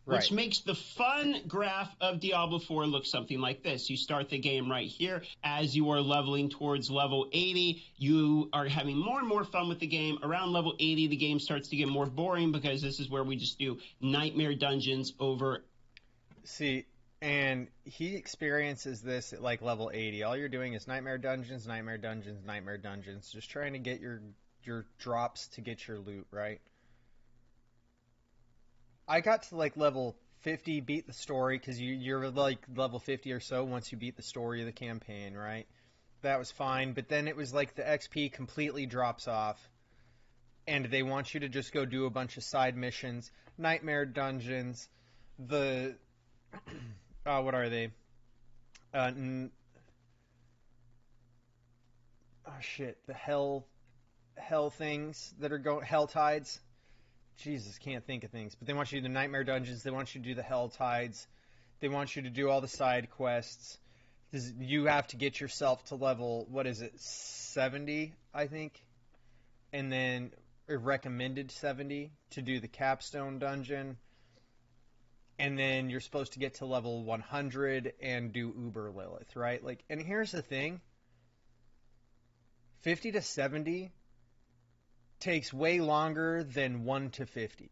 which Right. makes the fun graph of Diablo 4 look something like this. You start the game right here. As you are leveling towards level 80, you are having more and more fun with the game. Around level 80, the game starts to get more boring because this is where we just do nightmare dungeons over. See, and he experiences this at like level 80. All you're doing is nightmare dungeons, nightmare dungeons, nightmare dungeons, just trying to get your drops to get your loot, right? I got to like level 50, beat the story because you're like level 50 or so once you beat the story of the campaign, right? That was fine, but then it was like the XP completely drops off, and they want you to just go do a bunch of side missions, nightmare dungeons, the what are they? N- oh shit, the hell things that are going hell tides. Jesus, can't think of things. But they want you to do the nightmare dungeons. They want you to do the hell tides. They want you to do all the side quests. You have to get yourself to level, what is it, 70, I think, and then recommended 70 to do the capstone dungeon, and then you're supposed to get to level 100 and do Uber Lilith, right? Like, and here's the thing: 50 to 70 takes way longer than 1 to 50,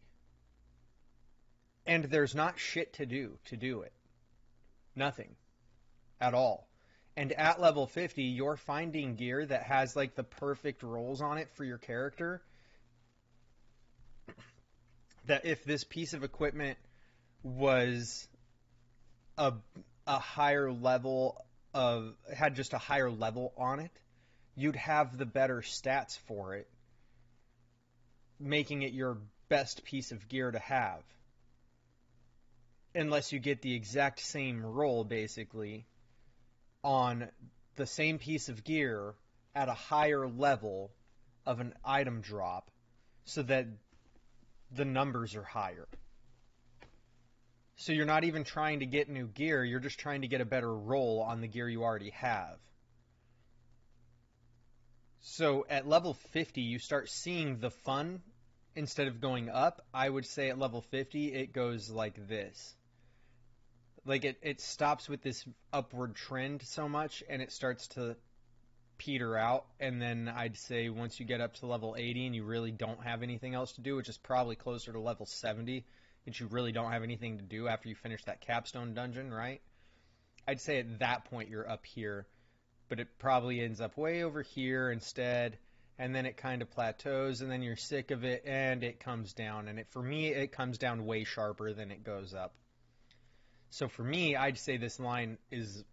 and there's not shit to do it, nothing at all. And at level 50, you're finding gear that has like the perfect rolls on it for your character. That if this piece of equipment was a a higher level of had just a higher level on it, you'd have the better stats for it, making it your best piece of gear to have. Unless you get the exact same roll basically on the same piece of gear at a higher level of an item drop so that the numbers are higher. So you're not even trying to get new gear, you're just trying to get a better roll on the gear you already have. So at level 50, you start seeing the fun instead of going up. I would say at level 50, it goes like this. Like it stops with this upward trend so much and it starts to peter out. And then I'd say once you get up to level 80 and you really don't have anything else to do, which is probably closer to level 70, that you really don't have anything to do after you finish that capstone dungeon, right? I'd say at that point you're up here, but it probably ends up way over here instead, and then it kind of plateaus, and then you're sick of it, and it comes down. And for me, it comes down way sharper than it goes up. So for me, I'd say this line is,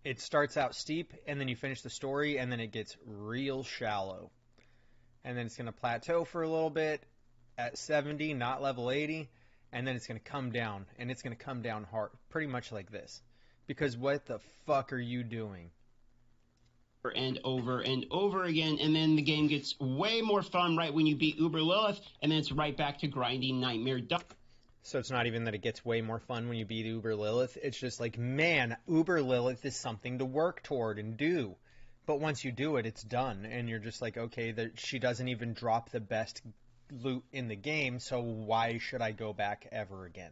it starts out steep, and then you finish the story, and then it gets real shallow. And then it's going to plateau for a little bit at 70, not level 80, and then it's going to come down, and it's going to come down hard, pretty much like this. Because what the fuck are you doing? And over and over again, and then the game gets way more fun right when you beat Uber Lilith, and then it's right back to grinding nightmare dungeons. So it's not even that it gets way more fun when you beat Uber Lilith. It's just like, man, Uber Lilith is something to work toward and do. But once you do it, it's done. And you're just like, okay, she doesn't even drop the best loot in the game, so why should I go back ever again?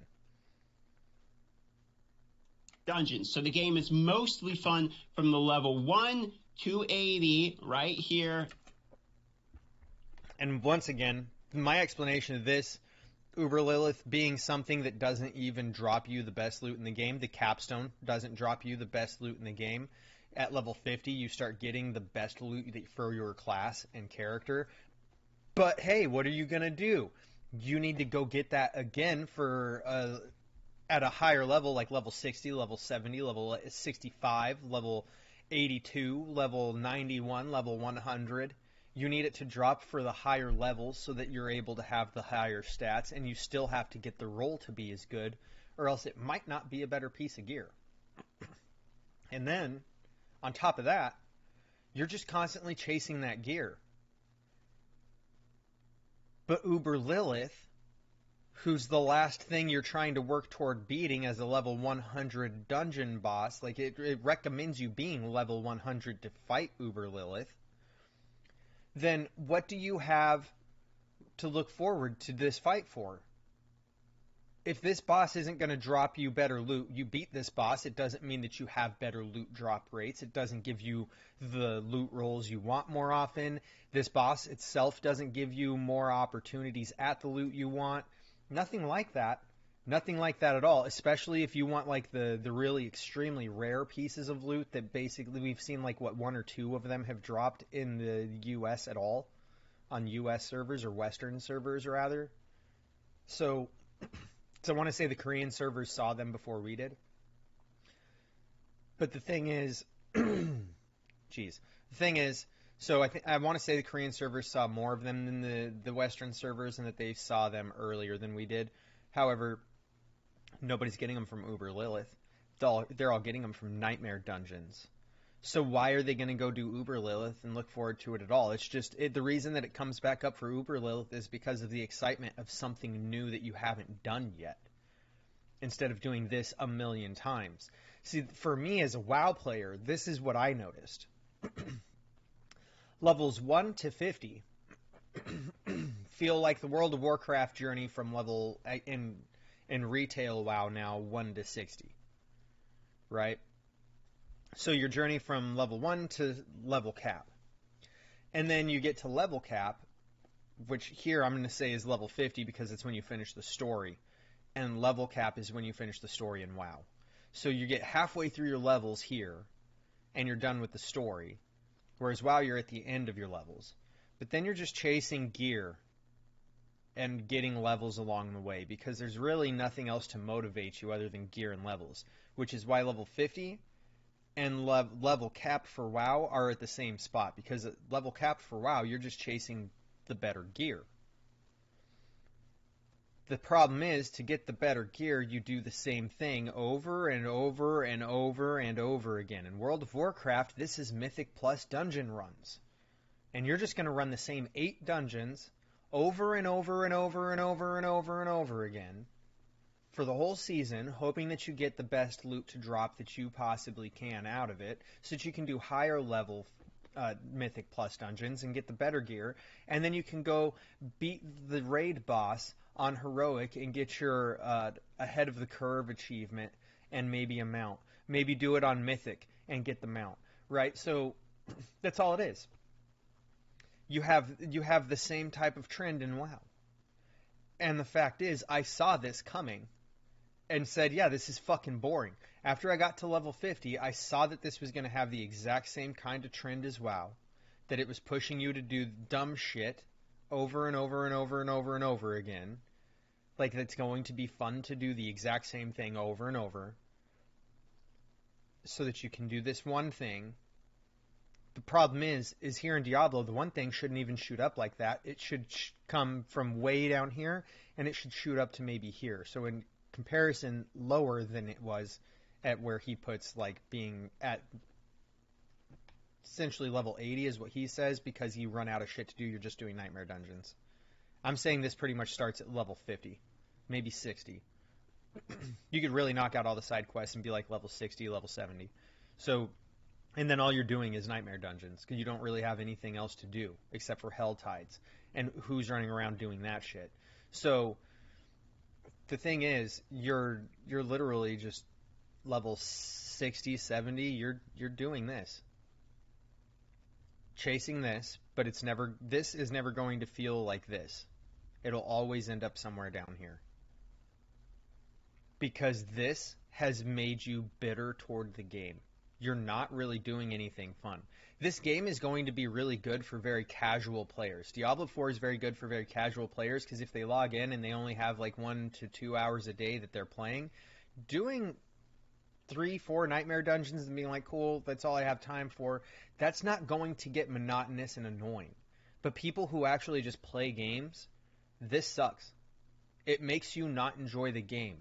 So the game is mostly fun from the level 1 to 80 right here. And once again, my explanation of this, Uber Lilith being something that doesn't even drop you the best loot in the game, the capstone doesn't drop you the best loot in the game. At level 50, you start getting the best loot for your class and character. But hey, what are you going to do? You need to go get that again for at a higher level, like level 60, level 70, level 65, level 82, level 91, level 100. You need it to drop for the higher levels so that you're able to have the higher stats, and you still have to get the roll to be as good, or else it might not be a better piece of gear. And then, on top of that, you're just constantly chasing that gear. But Uber Lilith, who's the last thing you're trying to work toward beating as a level 100 dungeon boss, like it recommends you being level 100 to fight Uber Lilith, then what do you have to look forward to this fight for? if this boss isn't going to drop you better loot, you beat this boss, it doesn't mean that you have better loot drop rates. It doesn't give you the loot rolls you want more often. This boss itself doesn't give you more opportunities at the loot you want. Nothing like that. Nothing like that at all, especially if you want like the really extremely rare pieces of loot that basically we've seen like what 1 or 2 of them have dropped in the US at all on US servers or Western servers rather. So I want to say the Korean servers saw them before we did. But the thing is, so I want to say the Korean servers saw more of them than the Western servers, and that they saw them earlier than we did. However, nobody's getting them from Uber Lilith. They're all getting them from Nightmare Dungeons. So why are they going to go do Uber Lilith and look forward to it at all? It's just the reason that it comes back up for Uber Lilith is because of the excitement of something new that you haven't done yet, instead of doing this a million times. See, for me as a WoW player, this is what I noticed. Levels 1 to 50 feel like the World of Warcraft journey from level in retail WoW now 1 to 60, right? So your journey from level 1 to level cap. And then you get to level cap, which here I'm going to say is level 50 because it's when you finish the story. And level cap is when you finish the story in WoW. So you get halfway through your levels here, and you're done with the story. Whereas WoW, you're at the end of your levels. But then you're just chasing gear and getting levels along the way, because there's really nothing else to motivate you other than gear and levels. Which is why level 50 and level capped for WoW are at the same spot, because at level capped for WoW, you're just chasing the better gear. The problem is, to get the better gear, you do the same thing over and over and over and over again. In World of Warcraft, this is Mythic Plus dungeon runs. And you're just going to run the same 8 dungeons over and over and over and over and over and over again for the whole season, hoping that you get the best loot to drop that you possibly can out of it, so that you can do higher level Mythic Plus dungeons and get the better gear, and then you can go beat the raid boss on Heroic and get your ahead of the curve achievement and maybe a mount. Maybe do it on Mythic and get the mount, right? So that's all it is. You have the same type of trend in WoW. And the fact is, I saw this coming and said, yeah, this is fucking boring. After I got to level 50, I saw that this was going to have the exact same kind of trend as WoW, that it was pushing you to do dumb shit over and over and over and over and over again. Like, it's going to be fun to do the exact same thing over and over so that you can do this one thing. The problem is here in Diablo, the one thing shouldn't even shoot up like that. It should come from way down here, and it should shoot up to maybe here. So in comparison, lower than it was at where he puts, like, being at essentially level 80 is what he says, because you run out of shit to do. You're just doing Nightmare Dungeons. I'm saying this pretty much starts at level 50, maybe 60. You could really knock out all the side quests and be like level 60, level 70. So, and then all you're doing is Nightmare Dungeons, because you don't really have anything else to do except for Hell Tides. And who's running around doing that shit? So, the thing is, you're literally just level 60, 70, you're doing this. Chasing this, but this is never going to feel like this. It'll always end up somewhere down here. Because this has made you bitter toward the game. You're not really doing anything fun. This game is going to be really good for very casual players. Diablo 4 is very good for very casual players, because if they log in and they only have like 1 to 2 hours a day that they're playing, doing 3-4 Nightmare Dungeons and being like, cool, that's all I have time for, that's not going to get monotonous and annoying. But people who actually just play games, this sucks. It makes you not enjoy the game.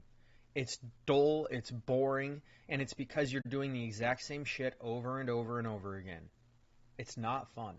It's dull, it's boring, and it's because you're doing the exact same shit over and over and over again. It's not fun.